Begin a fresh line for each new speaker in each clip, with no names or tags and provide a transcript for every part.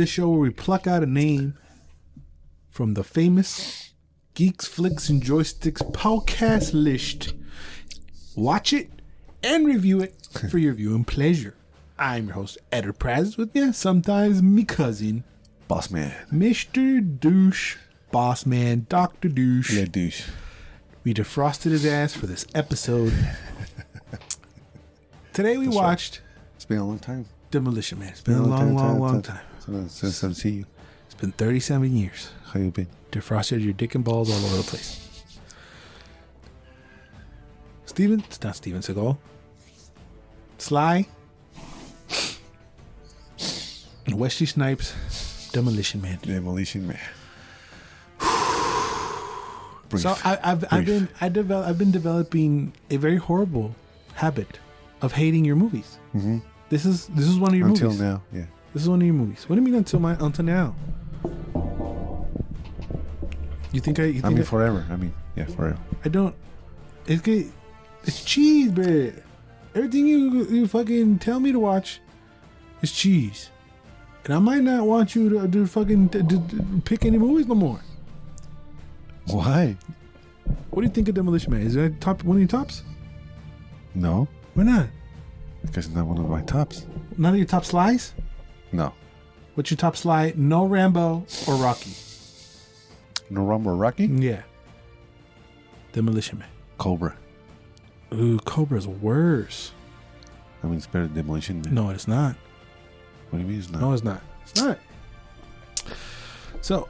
show where we pluck out a name from the famous Geeks, Flicks, and Joysticks podcast list. Watch it and review it for your viewing pleasure. I'm your host, Enterprise, with me sometimes me cousin,
Boss Man.
Mr. Douche, Boss Man, Dr. Douche.
Yeah, douche.
We defrosted his ass for this episode. Today we watched...
It's been a long time.
Demolition Man. It's been a long time.
Since I've seen you.
It's been 37 years.
How you been?
Defrosted your dick and balls all over the place. It's not Steven Seagal. Sly. Wesley Snipes. Demolition Man.
Demolition Man. Brief.
So I've been developing a very horrible habit of hating your movies. Mm-hmm. This is one of your movies.
Until now, yeah.
This is one of your movies. What do you mean until now? You think
forever. Forever.
I don't. It's good. It's cheese, bro. Everything you fucking tell me to watch is cheese, and I might not want you to do fucking pick any movies no more.
Why?
What do you think of Demolition Man? Is that one of your tops?
No.
Why not?
Because it's not one of my tops.
None of your top slides?
No.
What's your top slide? No Rambo or Rocky?
No Rambo or Rocky?
Yeah. Demolition Man.
Cobra.
Ooh, Cobra's worse.
I mean, it's better than Demolition Man.
No, it's not.
What do you mean it's not?
No, it's not. It's not. So,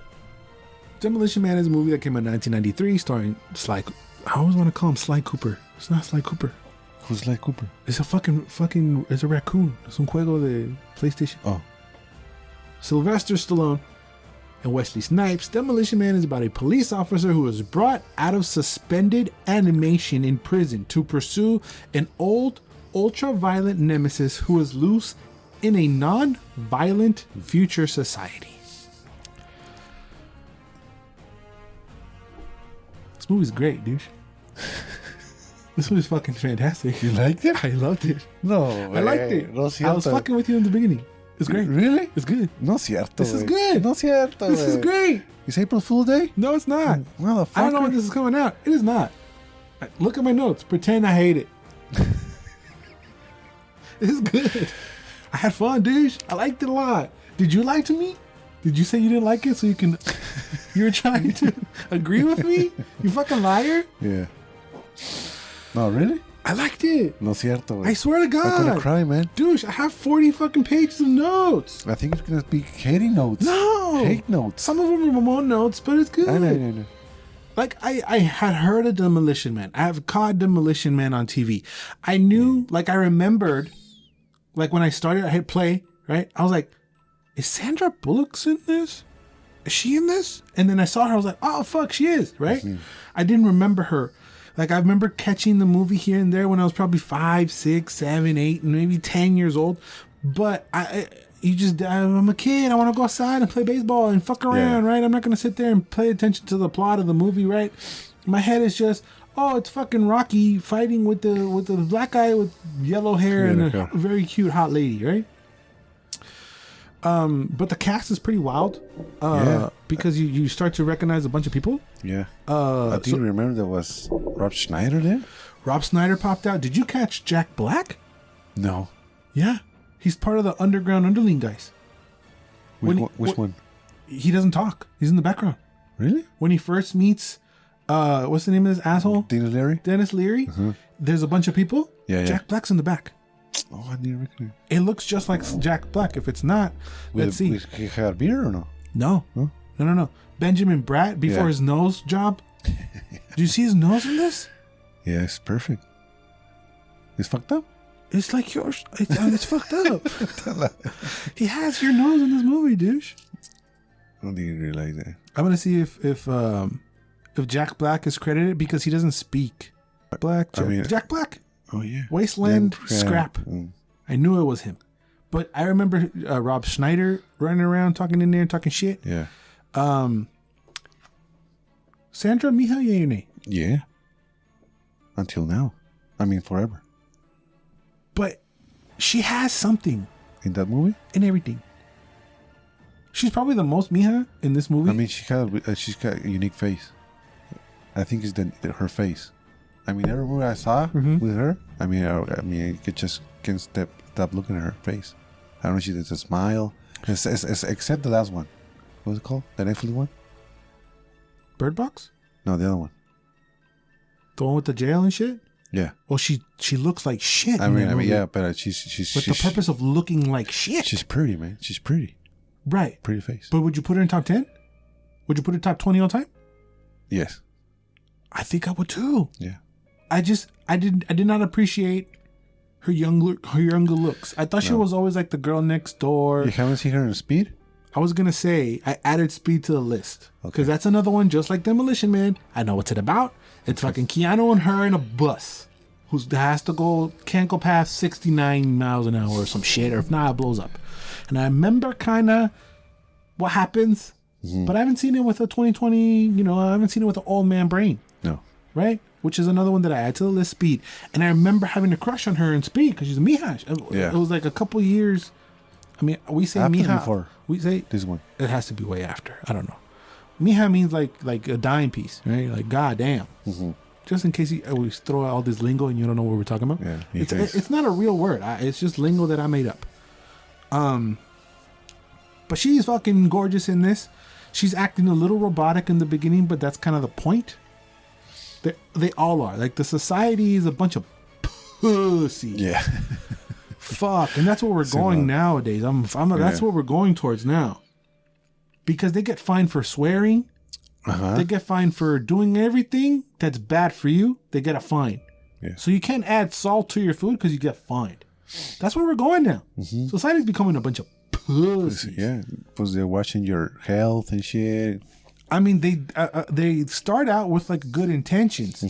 Demolition Man is a movie that came out in 1993 starring Sly. I always want to call him Sly Cooper. It's not Sly Cooper.
Who's Sly Cooper?
It's a it's a raccoon. Es un juego de PlayStation.
Oh.
Sylvester Stallone and Wesley Snipes. Demolition Man is about a police officer who is brought out of suspended animation in prison to pursue an old, ultra-violent nemesis who is loose in a non-violent future society. This movie's great, dude. This movie's fucking fantastic.
You liked it?
I loved it.
No,
I liked it.
No
I was fucking with you in the beginning. It's great.
Really?
It's good.
No cierto.
This is good.
No cierto.
This is great.
It's April Fool Day?
No, it's not.
Motherfucker.
I don't know when this is coming out. It is not. Look at my notes. Pretend I hate it. It's good. I had fun, dude. I liked it a lot. Did you lie to me? Did you say you didn't like it so you were trying to agree with me? You fucking liar.
Yeah. No, really?
I liked it.
No cierto.
I swear to God.
I'm gonna cry, man.
Dude, I have 40 fucking pages of notes.
I think it's gonna be hating notes.
No.
Hate notes.
Some of them are my own notes, but it's good.
I know.
Like, I had heard of Demolition Man. I have caught Demolition Man on TV. I knew, I remembered, when I started, I hit play, right? I was like, is Sandra Bullock in this? Is she in this? And then I saw her, I was like, oh, fuck, she is, right? Mm-hmm. I didn't remember her. I remember catching the movie here and there when I was probably 5, 6, 7, 8, and maybe 10 years old. But I'm a kid. I want to go outside and play baseball and fuck around, right? I'm not going to sit there and pay attention to the plot of the movie, right? My head is just, it's fucking Rocky fighting with the black guy with yellow hair and a very cute hot lady, right? But the cast is pretty wild. Because you start to recognize a bunch of people.
Yeah. I think remember there was Rob Schneider there.
Rob Schneider popped out. Did you catch Jack Black?
No.
Yeah. He's part of the underground underling guys.
Which one?
He doesn't talk. He's in the background.
Really?
When he first meets, what's the name of this asshole? Dennis Leary. Uh-huh. There's a bunch of people.
Yeah.
Jack Black's in the back.
Oh, I didn't recognize.
It looks just like Jack Black. If it's not, let's see.
He had beer or no?
No. Huh? No. Benjamin Bratt before his nose job. Do you see his nose in this?
Yeah, it's perfect. It's fucked up?
It's like yours. It's fucked up. He has your nose in this movie, douche.
I didn't realize that.
I'm gonna see if Jack Black is credited because he doesn't speak. Jack Black.
Oh yeah.
Wasteland Scrap. I knew it was him. But I remember Rob Schneider running around talking in there and talking shit.
Yeah.
Sandra Bullock.
Yeah. Until now. I mean, forever.
But she has something.
In that movie?
In everything. She's probably the most mija in this movie.
I mean, she's got a unique face. I think it's her face. I mean, every movie I saw with her, I can't stop looking at her face. I don't know if she does a smile. Except the last one. What was it called? The Netflix one?
Bird Box?
No, the other one.
The one with the jail and shit?
Yeah.
Well, she looks like shit.
I mean, yeah, but she's
with the purpose of looking like shit.
She's pretty, man. She's pretty.
Right.
Pretty face.
But would you put her in top 10? Would you put her top 20 all time?
Yes.
I think I would too.
Yeah.
I did not appreciate her younger looks. I thought she was always like the girl next door.
You haven't seen her in Speed?
I was gonna say I added Speed to the list because that's another one just like Demolition Man. I know what's it about. It's fucking Keanu and her in a bus can't go past 69 miles an hour or some shit, or if not, it blows up. And I remember kind of what happens, but I haven't seen it with a 2020. I haven't seen it with an old man brain.
No.
Right? Which is another one that I add to the list, Speed. And I remember having a crush on her in Speed because she's a mija.
Yeah.
It was like a couple years. I mean, we say
after
mija.
Before
we say
this one.
It has to be way after. I don't know. Mija means like a dime piece, right? Like goddamn. Just in case we throw out all this lingo and you don't know what we're talking about.
Yeah.
It's not a real word. It's just lingo that I made up. But she's fucking gorgeous in this. She's acting a little robotic in the beginning, but that's kind of the point. They all are. Like, the society is a bunch of pussy.
Yeah.
Fuck. And that's where we're going nowadays. That's what we're going towards now. Because they get fined for swearing. They get fined for doing everything that's bad for you. They get a fine.
Yeah.
So you can't add salt to your food because you get fined. That's where we're going now. Society's becoming a bunch of pussies.
Yeah. Because they're watching your health and shit.
I mean, they start out with like good intentions,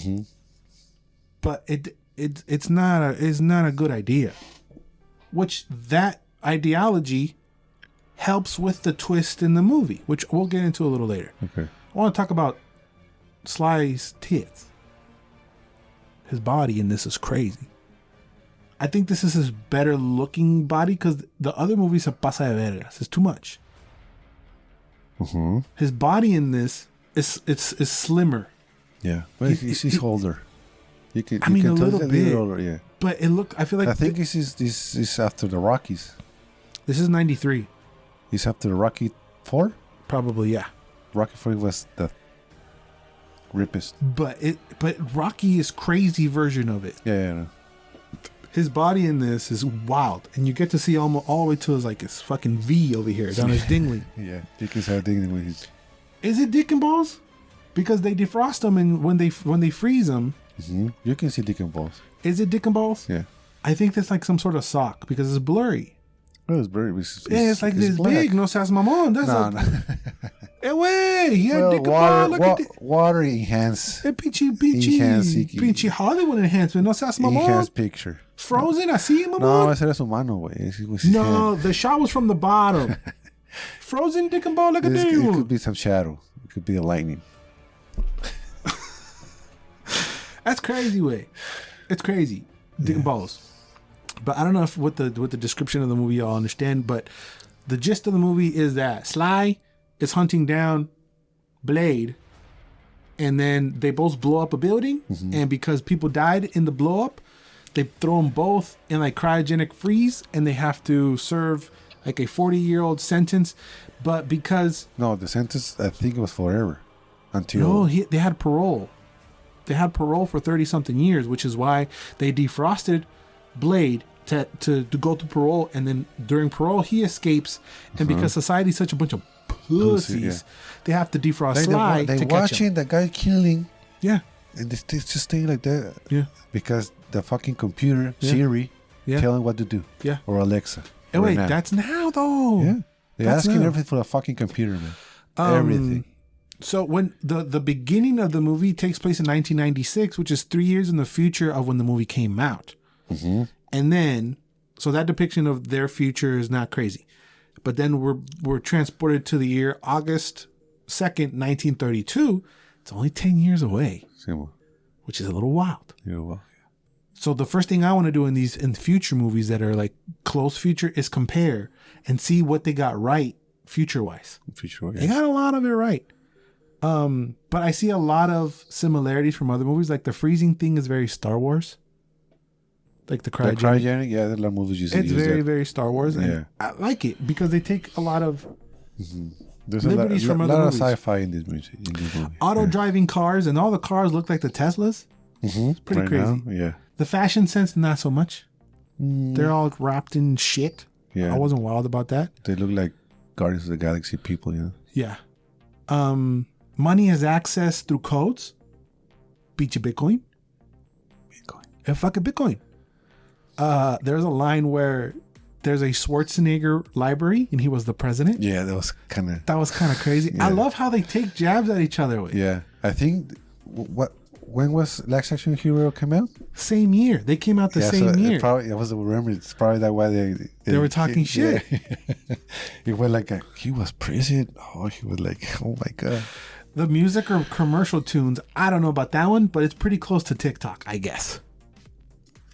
but it's not a good idea. Which that ideology helps with the twist in the movie, which we'll get into a little later.
Okay.
I want to talk about Sly's tits. His body in this is crazy. I think this is his better looking body because the other movies are pasa de vergas. It's too much. His body in this is slimmer.
Yeah, but he's older. You can
a little bit.
Older, yeah.
But I feel like
I think this is after the Rockies.
This is 93.
He's after the Rocky 4?
Probably, yeah.
Rocky 4 was the rippest.
But Rocky is crazy version of it.
Yeah.
His body in this is wild, and you get to see all the way to his fucking V over here down his dingling.
Yeah, you can see dingling with his.
Is it dick and balls? Because they defrost them, and when they freeze them,
you can see dick and balls.
Is it dick and balls?
Yeah.
I think that's like some sort of sock because it's blurry.
Oh, it's blurry.
It's like this
black.
big. No seas mamon. That's
no.
Hey, wait, he had dick and ball. Look at
water enhance.
Pinchy Hollywood enhancement. No seas mamon.
Enhance picture.
Frozen, así, mamón.
No, ese era su mano, güey.
No, the shot was from the bottom. Frozen dick and ball, look at that.
It could be some shadow. It could be a lightning.
That's crazy, way. It's crazy. Dick and balls. But I don't know if with the description of the movie y'all understand, but the gist of the movie is that Sly is hunting down Blade, and then they both blow up a building, and because people died in the blow up, they throw them both in like cryogenic freeze, and they have to serve like a 40-year-old sentence. But because
the sentence, I think it was forever until
they had parole. They had parole for 30-something years, which is why they defrosted Blade to go to parole, and then during parole he escapes, and because society's such a bunch of pussies, they have to defrost Sly
they
to catch
watching
him.
the guy killing,
and
they just stay like that, because the fucking computer Siri telling what to do, or Alexa.
And wait, that's now though.
Yeah, they're asking
now.
everything for the fucking computer, man. Everything.
So when the beginning of the movie takes place in 1996, which is 3 years in the future of when the movie came out. And then, so that depiction of their future is not crazy. But then we're transported to the year August 2nd, 1932. It's only 10 years away, which is a little wild. So the first thing I want to do in future movies that are like close future is compare and see what they got right future-wise.
Future,
They got a lot of it right. But I see a lot of similarities from other movies. Like the freezing thing is very Star Wars. Like the cryogenic.
The cryogenic, yeah, the movies use
It's very,
that.
very Star Wars. And
Yeah.
I like it because they take a lot of
There's
liberties from other
lot of
movies.
sci-fi in this movie.
Auto-driving cars, and all the cars look like the Teslas. It's pretty crazy.
Now, yeah.
The fashion sense, not so much. They're all wrapped in shit.
Yeah.
I wasn't wild about that.
They look like Guardians of the Galaxy people, you know?
Yeah. Money is accessed through codes. Beat your Bitcoin. And fucking Bitcoin. There's a line where there's a Schwarzenegger library and he was the president.
Yeah, that was kind of
crazy.
Yeah.
I love how they take jabs at each other with.
Yeah. I think when was Last Action Hero come out?
Same year. They came out the same year.
Probably, I was remember. It's probably that why
they were talking shit.
Yeah. It was like he was president. Oh, he was like, oh my god.
The music or commercial tunes, I don't know about that one, but it's pretty close to TikTok, I guess.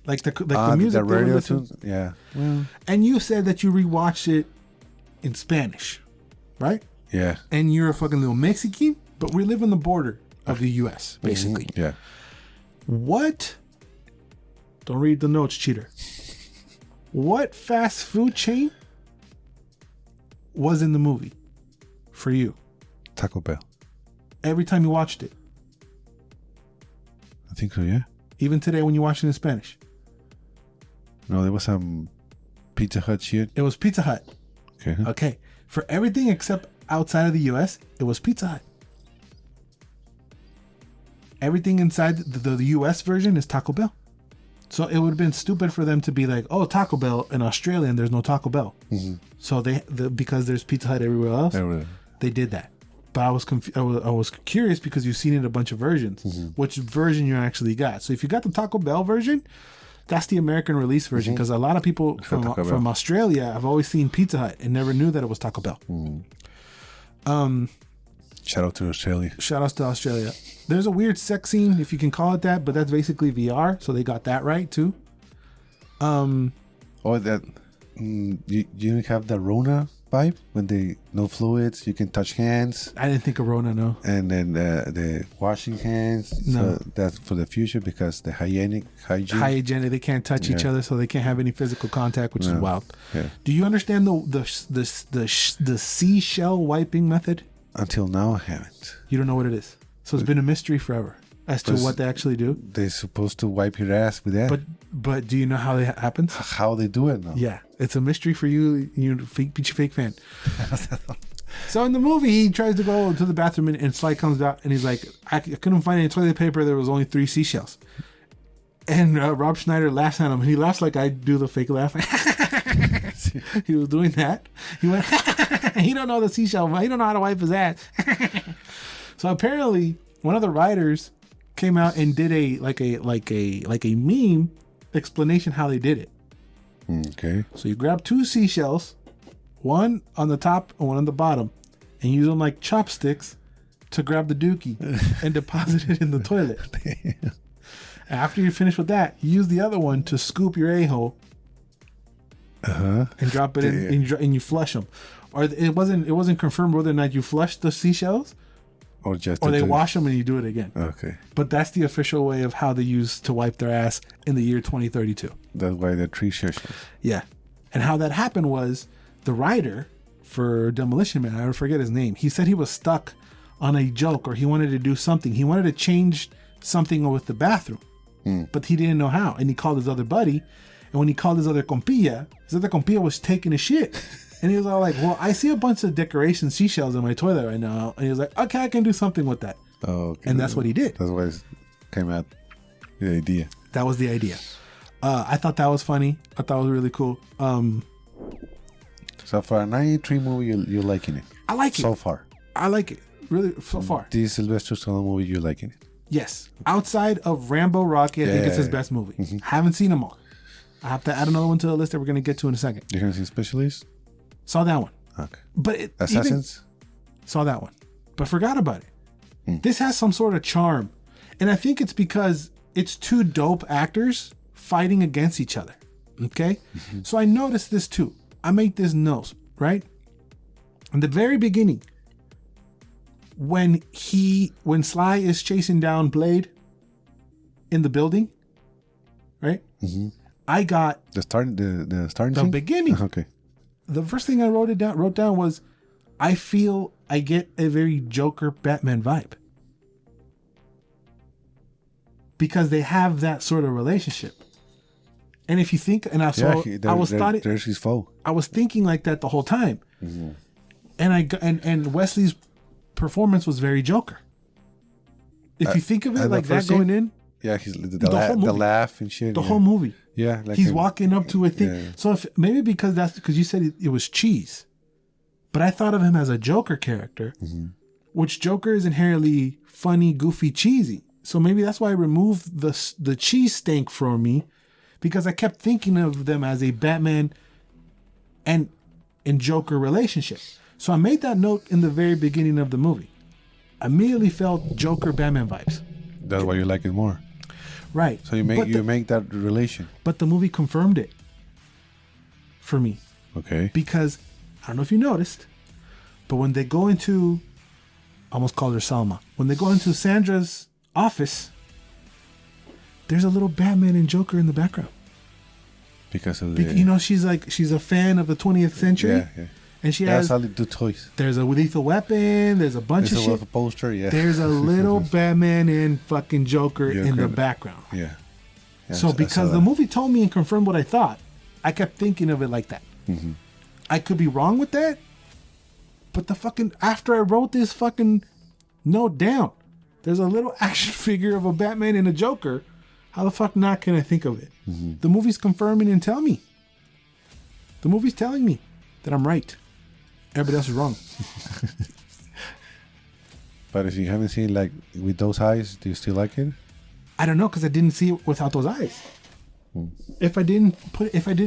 Like the music.
The radio tunes, yeah. Well,
and you said that you rewatched it in Spanish, right?
Yeah.
And you're a fucking little Mexican, but we live on the border of the U.S., basically.
Yeah.
What? Don't read the notes, cheater. What fast food chain was in the movie for you?
Taco Bell.
Every time you watched it.
I think so, yeah.
Even today when you watch it in Spanish.
No, there was some Pizza Hut shit.
It was Pizza Hut.
Okay.
Okay. For everything except outside of the U.S., it was Pizza Hut. Everything inside the U.S. version is Taco Bell. So it would have been stupid for them to be like, oh, Taco Bell in Australia and there's no Taco Bell. So because there's Pizza Hut everywhere else, they did that. But I was curious because you've seen it in a bunch of versions, which version you actually got. So if you got the Taco Bell version, that's the American release version because a lot of people from Australia have always seen Pizza Hut and never knew that it was Taco Bell.
Shout out to Australia.
Shout outs to Australia. There's a weird sex scene, if you can call it that, but that's basically VR, so they got that right too.
That you have the Rona vibe when they no fluids, you can touch hands.
I didn't think of Rona, no.
And then the washing hands.
No.
So that's for the future because the hygiene.
They can't touch each other, so they can't have any physical contact, which is wild.
Yeah.
Do you understand the seashell wiping method?
Until now, I haven't.
You don't know what it is. So it's been a mystery forever as to what they actually do.
They're supposed to wipe your ass with that.
But do you know how it happens?
How they do it now?
Yeah, it's a mystery for you, fake fan. So in the movie, he tries to go to the bathroom and Sly comes out and he's like, I couldn't find any toilet paper. There was only 3 seashells. And Rob Schneider laughs at him. And he laughs like I do the fake laugh. He was doing that. He went, he don't know the seashell. He don't know how to wipe his ass. So apparently, one of the writers came out and did a meme explanation how they did it.
Okay.
So you grab 2 seashells, one on the top and one on the bottom, and use them like chopsticks to grab the dookie and deposit it in the toilet. After you finish with that, you use the other one to scoop your a-hole and drop it in, and you flush them. Or it wasn't confirmed whether or not you flushed the seashells or they wash them and you do it again.
Okay.
But that's the official way of how they use to wipe their ass in the year 2032.
That's why the 3 sessions.
Yeah. And how that happened was the writer for Demolition Man, I forget his name, he said he was stuck on a joke or he wanted to do something. He wanted to change something with the bathroom, but he didn't know how. And he called his other buddy. And when he called his other compilla was taking a shit. And he was all like, well, I see a bunch of decoration seashells in my toilet right now. And he was like, okay, I can do something with that.
Oh, okay.
And that's what he did.
That's why it came out, the idea.
That was the idea. I thought that was funny. I thought it was really cool.
So for a 93 movie, you're liking it?
I like it.
So far?
I like it. Really, so far.
This Sylvester Stallone movie, you're liking it?
Yes. Outside of Rambo, Rocky, I think it's his best movie. Haven't seen them all. I have to add another one to the list that we're going to get to in a second.
You haven't seen Specialist?
Saw that one.
Okay.
But
Assassins?
Saw that one. But forgot about it. This has some sort of charm. And I think it's because it's 2 dope actors fighting against each other. Okay? So I noticed this too. I make this note, right? In the very beginning, when Sly is chasing down Blade in the building, right?
Mm-hmm.
I got
the starting
the
scene?
beginning.
Okay.
The first thing I wrote down was, I feel I get a very Joker Batman vibe. Because they have that sort of relationship. And if you think, and
there's his foe.
I was thinking like that the whole time.
Mm-hmm.
And Wesley's performance was very Joker. If you think of it like that going in.
Yeah, the laugh and shit.
The whole movie.
Yeah.
Like he's walking up to a thing. Yeah. So maybe because you said it was cheese. But I thought of him as a Joker character, mm-hmm. which Joker is inherently funny, goofy, cheesy. So maybe that's why I removed the cheese stank from me, because I kept thinking of them as a Batman and Joker relationship. So I made that note in the very beginning of the movie. I immediately felt Joker Batman vibes.
That's why you like it more.
Right.
So you make that relation.
But the movie confirmed it for me.
Okay.
Because I don't know if you noticed, but when they go into, I almost called her Salma. When they go into Sandra's office, there's a little Batman and Joker in the background.
Because of the...
she's a fan of the 20th century.
Yeah.
And she has...
That's how they do toys.
There's a lethal weapon. There's a bunch of shit.
There's a poster, yeah.
There's a little Batman and fucking Joker in the background.
Yeah.
So because the movie told me and confirmed what I thought, I kept thinking of it like that.
Mm-hmm.
I could be wrong with that, but after I wrote this fucking note down, there's a little action figure of a Batman and a Joker. How the fuck not can I think of it? Mm-hmm. The movie's confirming and telling me. The movie's telling me that I'm right. Everybody else is wrong.
But if you haven't seen like with those eyes, do you still like it?
I don't know, because I didn't see it without those eyes. If I didn't,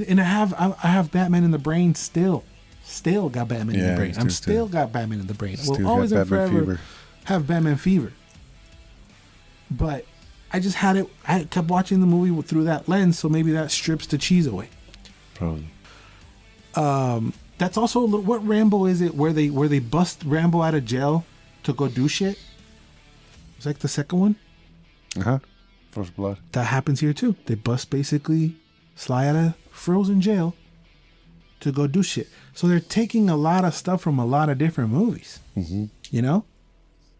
and I have Batman in the brain still got Batman in the brain. I'm still got Batman in the brain. We'll always and forever have Batman fever. But I just had it. I kept watching the movie through that lens, so maybe that strips the cheese away.
Probably.
That's also a little, what Rambo is it where they bust Rambo out of jail to go do shit? It's like the second one.
First Blood.
That happens here too. They bust basically Sly out of frozen jail to go do shit. So they're taking a lot of stuff from a lot of different movies.
Mm-hmm.
You know?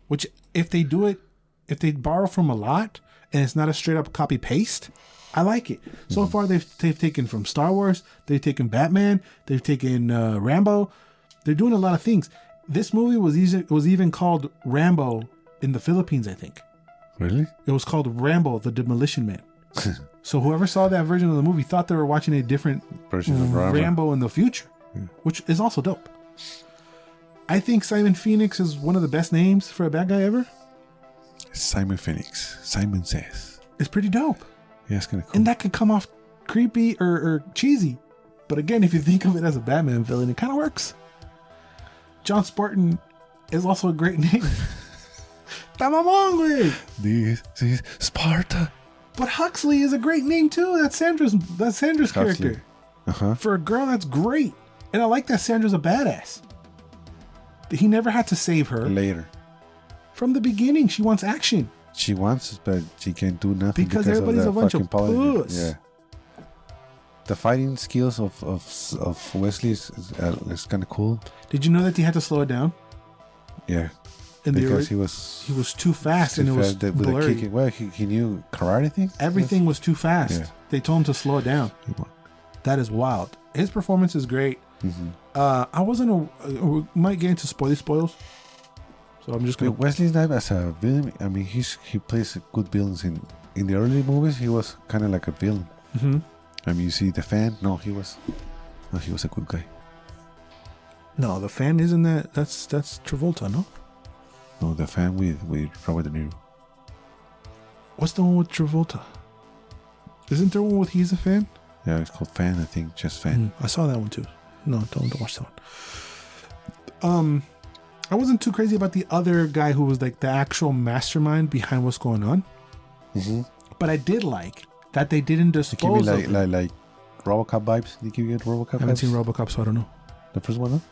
Which if they borrow from a lot and it's not a straight up copy paste, I like it. So far they've taken from Star Wars, they've taken Batman, they've taken Rambo. They're doing a lot of things. This movie was even called Rambo in the Philippines, I think.
Really?
It was called Rambo, the Demolition Man. So whoever saw that version of the movie thought they were watching a different
version of
Rambo in the future, which is also dope. I think Simon Phoenix is one of the best names for a bad guy ever.
Simon Phoenix. Simon Says.
It's pretty dope.
Yeah, it's kind of cool.
And that could come off creepy or cheesy. But again, if you think of it as a Batman villain, it kind of works. John Spartan is also a great name.
This is Sparta.
But Huxley is a great name too. That's Sandra's character. For a girl, that's great. And I like that Sandra's a badass. He never had to save her.
Later.
From the beginning, she wants action.
She wants it, but she can't do nothing
because everybody's
of
a bunch of puss.
Yeah. The fighting skills of Wesley is kind of cool.
Did you know that he had to slow it down?
Yeah. Because he was
too fast and it was blurry.
Well, he knew karate thing.
Everything was too fast. Yeah. They told him to slow it down. That is wild. His performance is great. Mm-hmm. I wasn't. We might get into spoils. So I'm just gonna.
Wesley Snipes as a villain. I mean, he plays good villains in the early movies. He was kind of like a villain.
Mm-hmm.
I mean, you see the fan. No, he was a good guy.
No, the fan isn't that. That's Travolta, no.
No, the fan with Robert De Niro.
What's the one with Travolta? Isn't there one with He's a Fan?
Yeah, it's called Fan, I think. Just Fan.
I saw that one too. No, don't watch that one. I wasn't too crazy about the other guy who was like the actual mastermind behind what's going on.
Mm-hmm.
But I did like that they didn't dispose
of like RoboCop vibes. Did you get RoboCop vibes?
I haven't seen RoboCop, so I don't know.
The first one, no?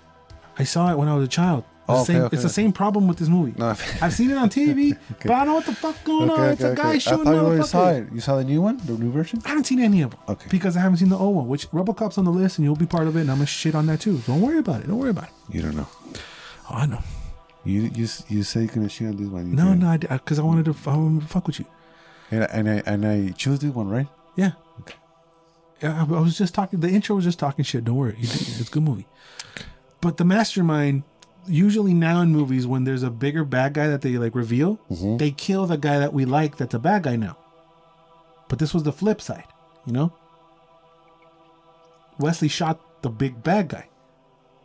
I saw it when I was a child.
Oh,
It's the same problem with this movie.
No.
I've seen it on TV, but I don't know what the fuck's going on. It's a guy shooting
I thought you already
motherfuckers.
saw it. You saw the new one, the new version?
I haven't seen any of them.
Okay.
Because I haven't seen the old one, which RoboCop's on the list, and you'll be part of it, and I'm gonna shit on that too. Don't worry about it.
You don't know.
Oh, I know.
You say you're gonna shit on this one.
No, because I wanted to fuck with you.
And I choose this one, right?
Yeah. Okay. Yeah, I was just talking. The intro was just talking shit. Don't worry, it's a good movie. But the mastermind, usually now in movies, when there's a bigger bad guy that they like reveal, they kill the guy that we like. That's a bad guy now. But this was the flip side, you know. Wesley shot the big bad guy,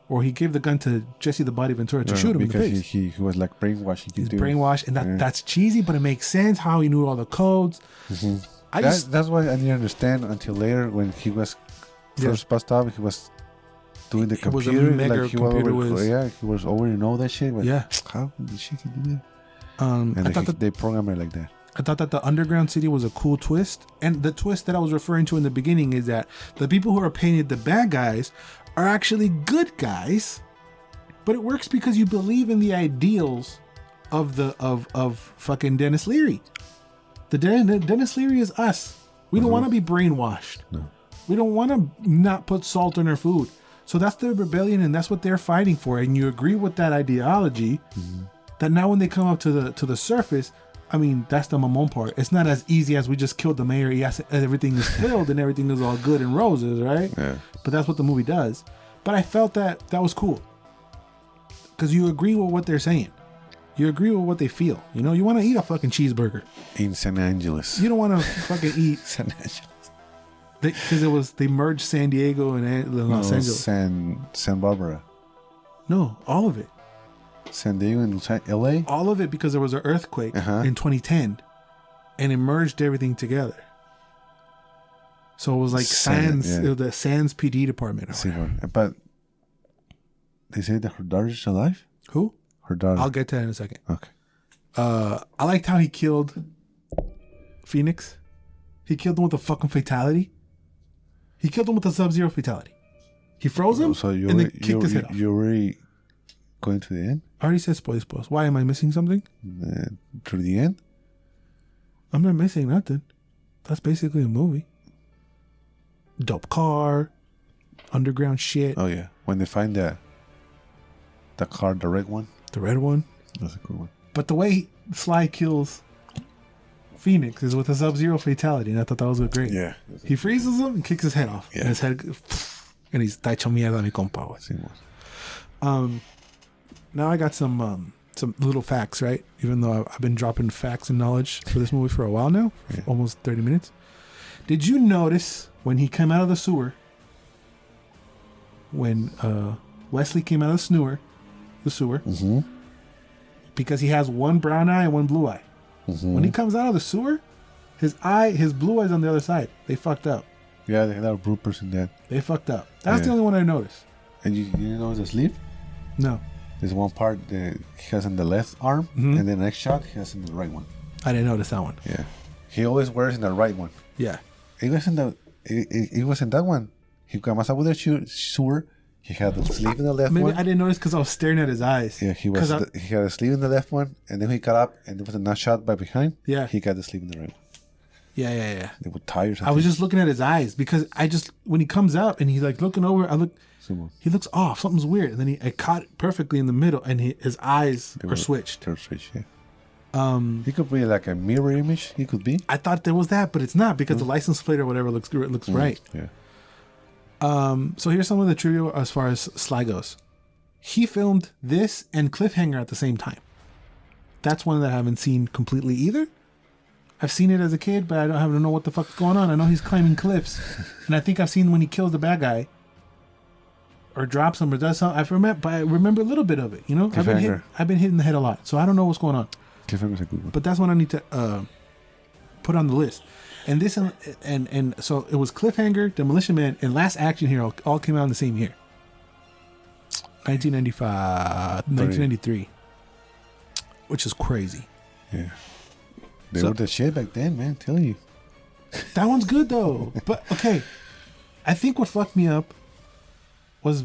or he gave the gun to Jesse the Body Ventura to shoot him in the face.
Because he was like brainwashed.
He's brainwashed, and that's cheesy, but it makes sense how he knew all the codes.
That's why I didn't understand until later when he was first bust up. He was doing the computer.
Was a mega
he
computer
was already know that shit. But
yeah.
How the shit can do that? And they program it like that.
I thought that the underground city was a cool twist. And the twist that I was referring to in the beginning is that the people who are painted the bad guys are actually good guys. But it works because you believe in the ideals of fucking Dennis Leary. Dennis Leary is us. We don't want to be brainwashed.
No.
We don't want to not put salt in our food. So that's the rebellion, and that's what they're fighting for. And you agree with that ideology. That now when they come up to the surface, I mean, that's the Mamon part. It's not as easy as we just killed the mayor. Yes, everything is filled and everything is all good and roses, right?
Yeah.
But that's what the movie does. But I felt that was cool. Because you agree with what they're saying. You agree with what they feel. You know, you want to eat a fucking cheeseburger.
In San Angeles.
You don't want to fucking eat.
San Angeles.
Because they merged San Diego and Los Angeles.
San Barbara.
No, all of it.
San Diego and LA?
All of it because there was an earthquake in 2010 and it merged everything together. So it was like Sands, it was the Sands PD department.
But they say that her daughter's alive?
Who?
Her daughter.
I'll get to that in a second.
Okay.
I liked how he killed Phoenix. He killed him with a fucking fatality. He killed him with a Sub-Zero fatality. He froze him and then kicked his head off.
You're already going to the end?
I already said spoilers. Why am I missing something?
To the end?
I'm not missing nothing. That's basically a movie. Dope car, underground shit.
Oh yeah, when they find the car, the red one.
The red one.
That's a cool one.
But the way Sly kills Phoenix is with a Sub-Zero fatality, and I thought that was great.
Yeah.
He freezes him and kicks his head off.
Yeah.
And his head, and he's ta hecho mierda mi compa. Now I got some little facts, right? Even though I've been dropping facts and knowledge for this movie for a while now, almost 30 minutes. Did you notice when he came out of the sewer, when Wesley came out of the sewer, because he has one brown eye and one blue eye. When he comes out of the sewer, his blue eye's on the other side. They fucked up.
Yeah, they had a bloopers in that.
They fucked up. That's the only one I noticed.
And you didn't notice the sleeve?
No.
There's one part that he has in the left arm, and then the next shot he has in the right one.
I didn't notice that one.
Yeah, he always wears in the right one.
Yeah,
it was in that one. He came out with the sewer. He had the sleeve in the left one.
Maybe I didn't notice because I was staring at his eyes.
Yeah, he had a sleeve in the left one, and then he got up, and there was a nice shot by behind.
Yeah,
he got the sleeve in the right one.
Yeah.
They were tires.
I was just looking at his eyes because when he comes up and he's like looking over, he looks off. Something's weird. And then I caught it perfectly in the middle, and his eyes are switched.
They're switched, yeah. He could be like a mirror image. He could be.
I thought there was that, but it's not because the license plate or whatever looks right.
Yeah.
So here's some of the trivia as far as Sly goes. He filmed this and Cliffhanger at the same time. That's one that I haven't seen completely either. I've seen it as a kid, but I don't know what the fuck's going on. I know he's climbing cliffs, and I think I've seen when he kills the bad guy, or drops him, or does something. I remember a little bit of it. You know, I've been hit in the head a lot, so I don't know what's going on.
Cliffhanger's a good one.
But that's one I need to put on the list. And this and so it was Cliffhanger, Demolition Man, and Last Action Hero all came out in the same year, 1993, which is crazy.
Yeah. They were the shit back then, man. I'm telling you.
That one's good though. But okay, I think what fucked me up was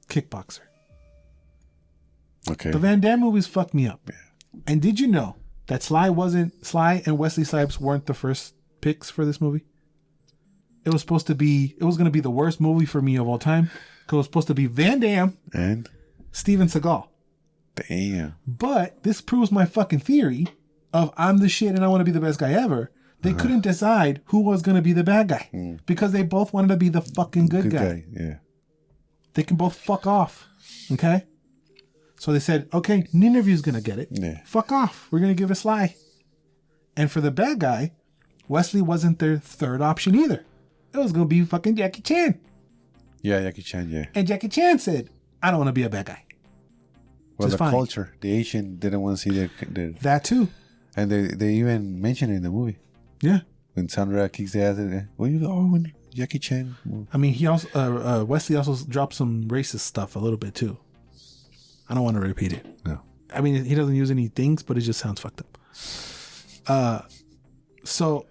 kickboxer.
Okay.
The Van Damme movies fucked me up.
Yeah.
And did you know that Sly and Wesley Snipes weren't the first picks for this movie? It was going to be the worst movie for me of all time. Because it was supposed to be Van Damme
and
Steven Seagal.
Damn.
But this proves my fucking theory of I'm the shit and I want to be the best guy ever. They couldn't decide who was going to be the bad guy. Because they both wanted to be the fucking good guy.
Yeah.
They can both fuck off. Okay? So they said, okay, neither of you's going to get it.
Yeah.
Fuck off. We're going to give it Sly. And for the bad guy, Wesley wasn't their third option either. It was going to be fucking Jackie Chan.
Yeah, Jackie Chan, yeah.
And Jackie Chan said, I don't want to be a bad guy.
Well, the
fine.
culture, the Asian didn't want to see their
That too.
and they even mention it in the movie.
Yeah.
When Sandra kicks the ass, when Jackie Chan.
I mean, he also Wesley also dropped some racist stuff a little bit too. I don't want to repeat it.
No.
I mean, he doesn't use any things, but it just sounds fucked up. So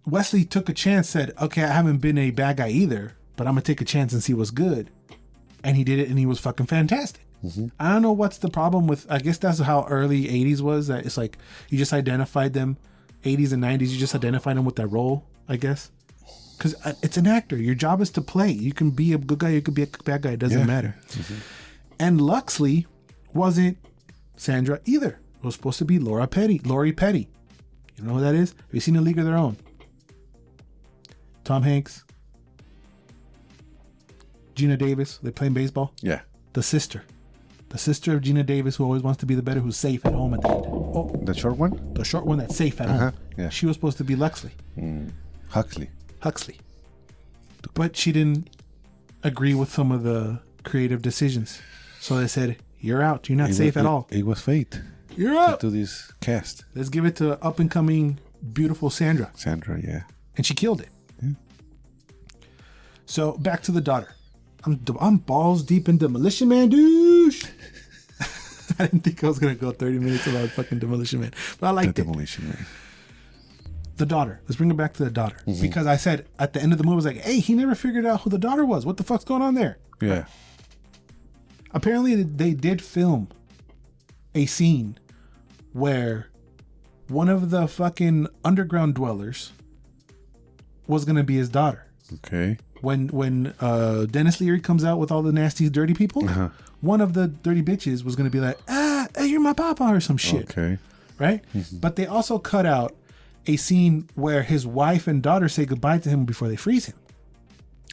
Wesley took a chance, said, okay, I haven't been a bad guy either, but I'm going to take a chance and see what's good. And he did it, and he was fucking fantastic. Mm-hmm. I don't know what's the problem with, I guess that's how early 80s was, that it's like you just identified them, 80s and 90s, you just identified them with that role, I guess. Because it's an actor. Your job is to play. You can be a good guy, you can be a bad guy, it doesn't matter. Mm-hmm. And Luxley wasn't Sandra either. It was supposed to be Lori Petty. You know who that is? Have you seen A League of Their Own? Tom Hanks, Gina Davis, they playing baseball.
Yeah.
The sister of Gina Davis, who always wants to be the better, who's safe at home at the end. Oh,
The short one?
the short one that's safe at home.
Yeah.
She was supposed to be Luxley.
Huxley.
But she didn't agree with some of the creative decisions. So they said, you're out. You're not safe at all.
It was fate.
You're out.
To this cast.
Let's give it to up and coming beautiful Sandra.
Sandra, yeah.
And she killed it.
Yeah.
So back to the daughter. I'm balls deep in Demolition Man, douche. I didn't think I was gonna go 30 minutes about fucking Demolition Man, but I liked it.
Demolition Man.
The daughter. Let's bring it back to the daughter, because I said at the end of the movie, I was like, "Hey, he never figured out who the daughter was. What the fuck's going on there?"
Yeah.
Apparently, they did film a scene where one of the fucking underground dwellers was gonna be his daughter.
Okay.
When Dennis Leary comes out with all the nasty, dirty people, one of the dirty bitches was going to be like, hey, you're my papa, or some shit.
Okay.
Right? But they also cut out a scene where his wife and daughter say goodbye to him before they freeze him.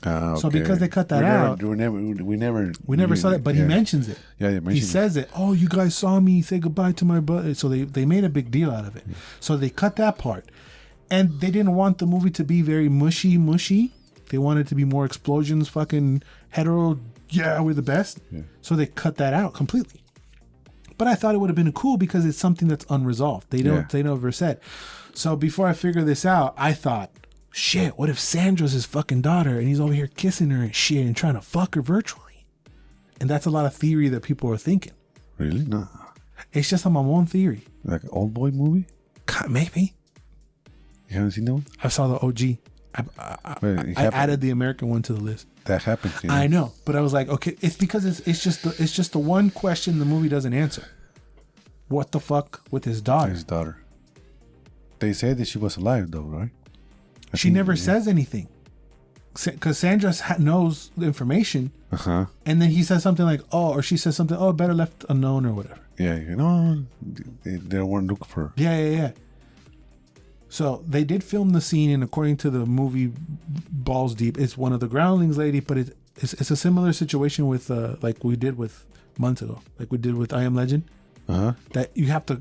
Okay.
So because they cut that out,
we
never saw that, but he mentions it.
Yeah,
he says it. Oh, you guys saw me say goodbye to my brother. So they made a big deal out of it. So they cut that part. And they didn't want the movie to be very mushy. They wanted to be more explosions, fucking hetero, yeah, we're the best. Yeah. So they cut that out completely. But I thought it would have been cool because it's something that's unresolved. They never said. So before I figured this out, I thought, shit, what if Sandra's his fucking daughter and he's over here kissing her and shit and trying to fuck her virtually? And that's a lot of theory that people are thinking.
Really? No.
It's just on my own theory.
Like an old boy movie?
Maybe.
You haven't seen that one?
I saw the OG. I added the American one to the list.
That happened.
I know, but I was like, okay, it's because it's just the one question the movie doesn't answer. What the fuck with his daughter?
His daughter. They said that she was alive, though, right?
She never says anything, because Sandra knows the information. And then he says something like, "Oh," or she says something, "Oh, better left unknown," or whatever.
Yeah, they weren't looking for her.
Yeah. So they did film the scene, and according to the movie Balls Deep, it's one of the groundlings lady, but it's a similar situation with like we did with months ago, like we did with I Am Legend. That you have to,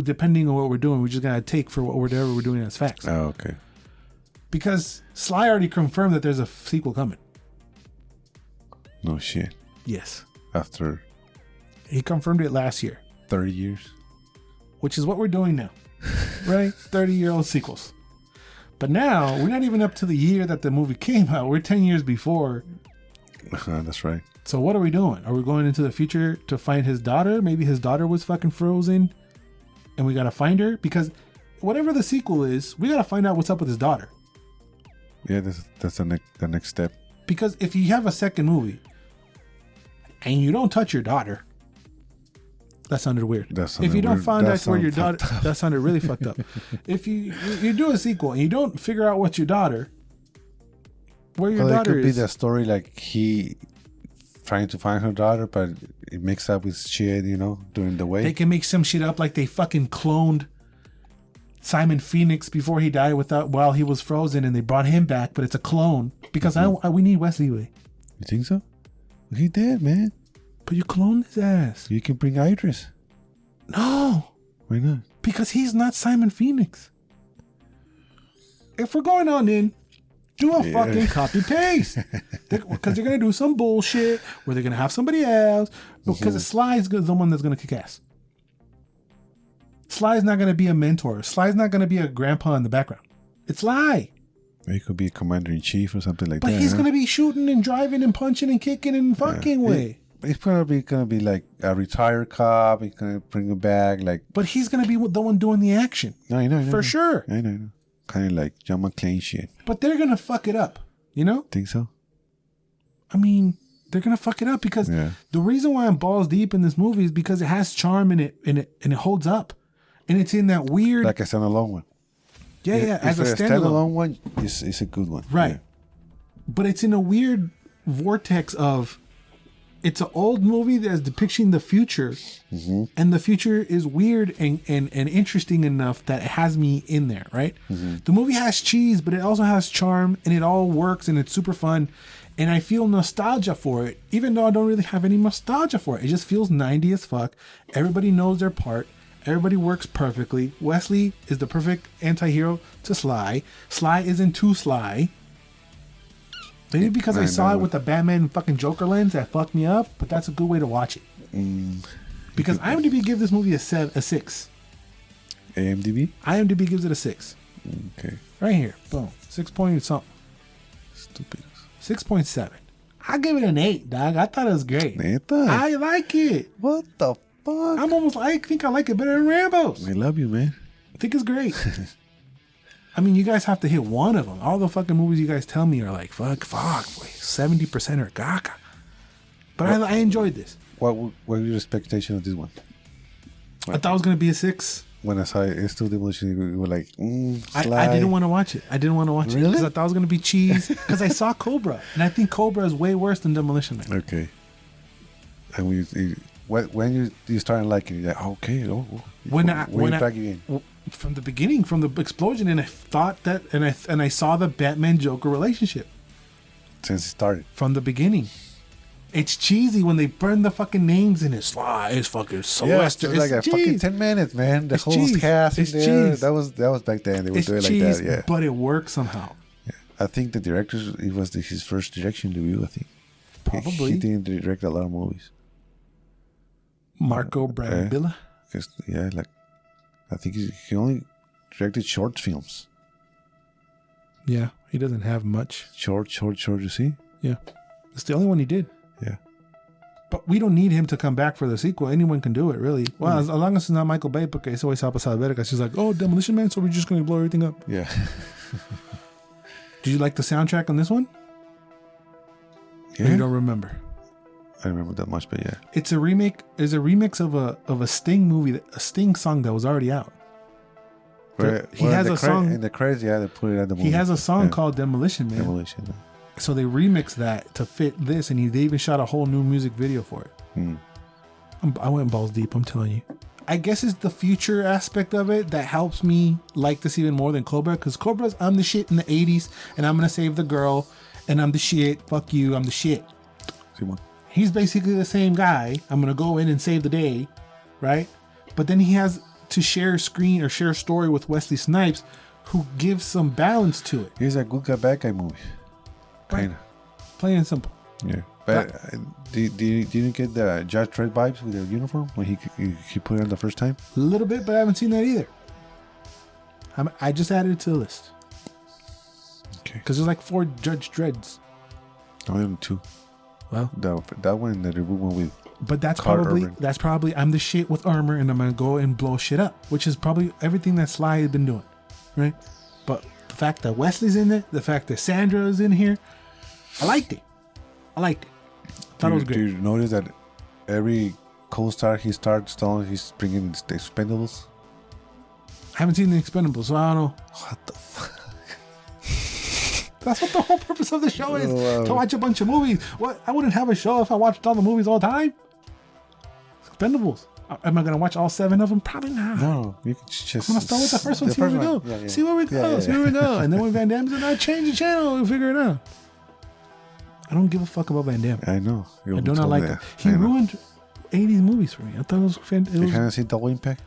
depending on what we're doing, we just gotta take for whatever we're doing as facts.
Oh, okay.
Because Sly already confirmed that there's a sequel coming.
No shit.
Yes.
After
he confirmed it last year.
30 years.
Which is what we're doing now. Right? 30-year-old sequels. But now, we're not even up to the year that the movie came out. We're 10 years before.
That's right.
So what are we doing? Are we going into the future to find his daughter? Maybe his daughter was fucking frozen and we gotta find her? Because whatever the sequel is, we gotta find out what's up with his daughter.
Yeah, that's the next step.
Because if you have a second movie and you don't touch your daughter, that sounded weird. If you don't find out where your daughter, that sounded really fucked up. If you do a sequel and you don't figure out what's your daughter, where your daughter is.
It could be the story like he trying to find her daughter, but it mixed up with shit, during the way.
They can make some shit up like they fucking cloned Simon Phoenix before he died while he was frozen, and they brought him back, but it's a clone because we need Wesley. You
think so? He dead, man.
But you cloned his ass.
You can bring Idris.
No.
Why not?
Because he's not Simon Phoenix. If we're going on in, do a fucking copy paste. Because they're going to do some bullshit where they're going to have somebody else. Because Sly is the one that's going to kick ass. Sly's not going to be a mentor. Sly's not going to be a grandpa in the background. It's Sly.
He could be a commander-in-chief or something like that.
But he's going to be shooting and driving and punching and kicking and fucking way.
He's probably going to be like a retired cop. He's going to bring him back.
But he's going to be the one doing the action.
No, I know.
For sure.
I know. Kind of like John McClane shit.
But they're going to fuck it up.
Think so?
I mean, they're going to fuck it up because the reason why I'm balls deep in this movie is because it has charm in it and it holds up. And it's in that weird...
Like a standalone one.
Yeah. As a standalone
one, it's a good one.
Right.
Yeah.
But it's in a weird vortex of... It's an old movie that's depicting the future, and the future is weird and interesting enough that it has me in there, right? The movie has cheese, but it also has charm, and it all works, and it's super fun, and I feel nostalgia for it, even though I don't really have any nostalgia for it. It just feels 90 as fuck. Everybody knows their part. Everybody works perfectly. Wesley is the perfect anti-hero to Sly. Sly isn't too Sly. Maybe because I saw it with the Batman fucking Joker lens that fucked me up, but that's a good way to watch it. Because IMDb gives this movie a 6.
IMDb?
IMDb gives it a 6.
Okay.
Right here. Boom. 6 point something.
Stupid.
6.7. I give it an 8, dog. I thought it was great.
Neta?
I like it.
What the fuck?
I think I like it better than Rambo's.
I love you, man.
I think it's great. I mean, you guys have to hit one of them. All the fucking movies you guys tell me are like, fuck, boy, 70% are gaga. But I enjoyed this.
What were your expectations of this one?
I thought it was going to be a 6.
When I saw It's Still Demolition, you were like,
I didn't want to watch it. Really? Because I thought it was going to be cheese. Because I saw Cobra. And I think Cobra is way worse than Demolition Man.
Okay. And when you started liking it, you're like, okay. When you back in?
From the beginning, from the explosion, and I thought that, and I saw the Batman Joker relationship
since it started.
From the beginning, it's cheesy when they burn the fucking names in it. Sly is fucking Sylvester.
Yeah, it's like a fucking 10 minutes, man. The whole cast in there. Cheese. That was back then. They would do it like that. Yeah,
but it worked somehow.
Yeah. I think the director, it was his first direction debut. I think
probably
he didn't direct a lot of movies.
Marco Brambilla.
I think he only directed short films.
Yeah, he doesn't have much.
Short, you see?
Yeah. It's the only one he did.
Yeah.
But we don't need him to come back for the sequel. Anyone can do it, really. Well, as long as it's not Michael Bay, porque eso es pasado verga. She's like, oh, Demolition Man, so we're just going to blow everything up.
Yeah.
Did you like the soundtrack on this one?
Yeah.
Or you don't remember?
I don't remember that much, but yeah.
It's a remake. It's a remix of a Sting movie, a Sting song that was already out. He has a song
in the credits. Yeah, they put it at the movie.
He has a song called Demolition Man.
Demolition Man.
So they remixed that to fit this, and they even shot a whole new music video for it. I went balls deep. I'm telling you. I guess it's the future aspect of it that helps me like this even more than Cobra, because Cobra's I'm the shit in the 80s, and I'm gonna save the girl, and I'm the shit. Fuck you, I'm the shit.
Simon.
He's basically the same guy. I'm going to go in and save the day, right? But then he has to share screen or share story with Wesley Snipes, who gives some balance to it.
He's a good guy, bad guy movie. Kind of.
Plain and simple.
Yeah. But did you get the Judge Dredd vibes with the uniform when he put it on the first time?
A little bit, but I haven't seen that either. I just added it to the list.
Okay.
Because there's like 4 Judge Dredds.
Only 2.
Well,
that one, the reboot one with.
But that's probably I'm the shit with armor, and I'm gonna go and blow shit up, which is probably everything that Sly has been doing, right? But the fact that Wesley's in it, the fact that Sandra is in here, I liked it. Thought it was great.
Do you notice that every co-star he starts telling he's bringing the Expendables?
I haven't seen the Expendables, so I don't know.
What the fuck?
That's what the whole purpose of the show is.
Oh, wow.
To watch a bunch of movies. What? I wouldn't have a show if I watched all the movies all the time. Expendables. Am I going to watch all 7 of them? Probably not.
No, you can just...
I'm going to start with the first one, see where we go.
Yeah.
See where we go, see where we go. And then when Van Damme's in, I change the channel and figure it out. I don't give a fuck about Van Damme.
I know.
I do not like him. He ruined 80s movies for me. I thought it was fantastic.
You haven't seen Double Impact?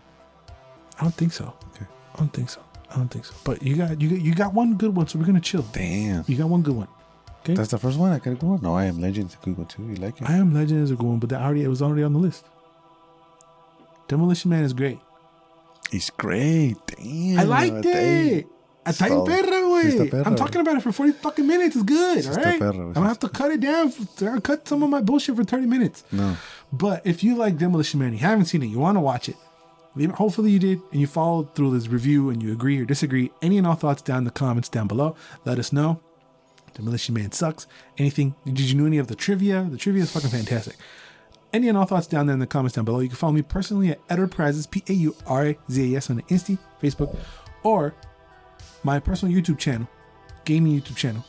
I don't think so.
Okay.
I don't think so. But you got one good one, so we're gonna chill.
Damn.
You got one good one. Okay.
That's the first one. I gotta go on. No, I Am Legend's a good one too. You like it?
I Am Legend is a good one, but it was already on the list. Demolition Man is great.
It's great. Damn.
I liked it. Está en perra, güey. I'm talking about it for 40 fucking minutes. It's good, all right? I'm gonna have to cut it down. Cut some of my bullshit for 30 minutes.
No.
But if you like Demolition Man, you haven't seen it, you want to watch it, hopefully you did, and you followed through this review and you agree or disagree. Any and all thoughts down in the comments down below. Let us know. Demolition Man sucks. Anything? Did you know any of the trivia? The trivia is fucking fantastic. Any and all thoughts down there in the comments down below. You can follow me personally at Prizes, Paurazas on the Insta, Facebook, or my personal YouTube channel, gaming YouTube channel,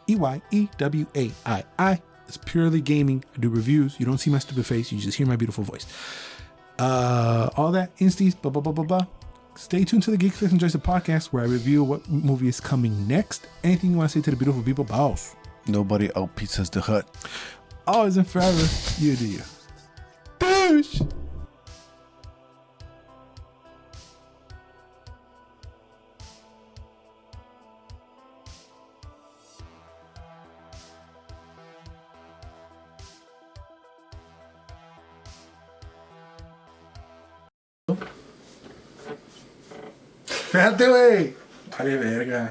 EYEWAII. It's purely gaming. I do reviews. You don't see my stupid face. You just hear my beautiful voice. All that, insties, blah, blah, blah, blah, blah. Stay tuned to the Geeks, and Joysticks podcast where I review what movie is coming next. Anything you want to say to the beautiful people, boss?
Nobody outpizzas the Hut.
Always and forever, you do you. Boosh! Espérate, güey. Vale, verga.